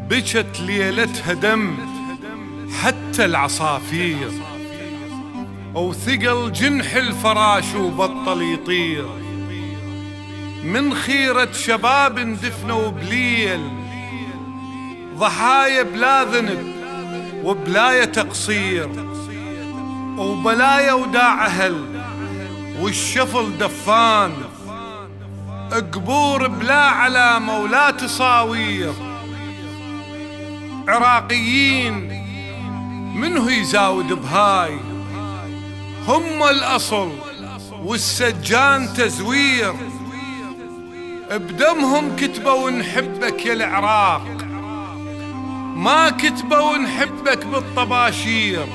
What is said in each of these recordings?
بكت ليلتها دم حتى العصافير، وثقل جنح الفراش وبطل يطير، من خيرة شباب اندفنوا بليل، ضحايا بلا ذنب وبلايا تقصير، وبلايا وداع أهل والشفل دفان، قبور بلا علامة ولا تصاوير، عراقيين منه يزاود بهاي، هم الأصل والسجان تزوير، بدمهم كتبوا نحبك يا العراق، ما كتبوا نحبك بالطباشير.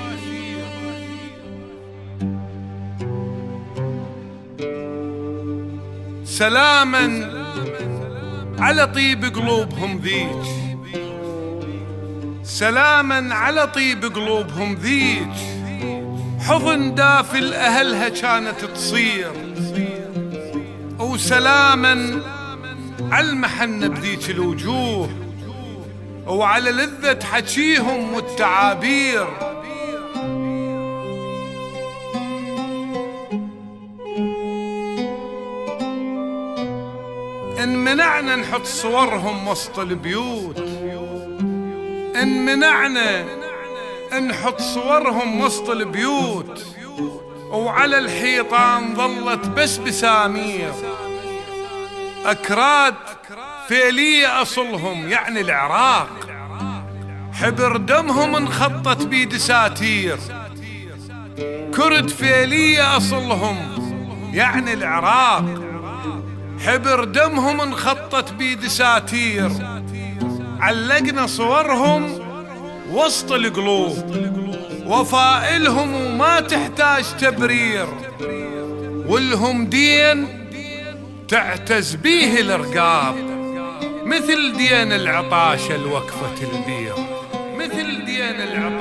سلاما على طيب قلوبهم ذيك، سلاما على طيب قلوبهم ذيك، حضن دافي لأهلها كانت تصير، وسلاما على المحنة بذيك الوجوه، وعلى لذة حكيهم والتعابير. إن منعنا نحط صورهم وسط البيوت، إن منعنا نحط صورهم وسط البيوت، وعلى الحيطان ظلت بس بسامير، أكراد فيلية أصلهم يعني العراق، حبر دمهم انخطت بيد ساتير، كرد فيلية أصلهم يعني العراق، حبر دمهم انخطت بيد ساتير، علقنا صورهم وسط القلوب، وفائلهم وما تحتاج تبرير، والهم دين تعتز بيه الرقاب، مثل دين العطاشة الوقفة البير، مثل دين العطاشة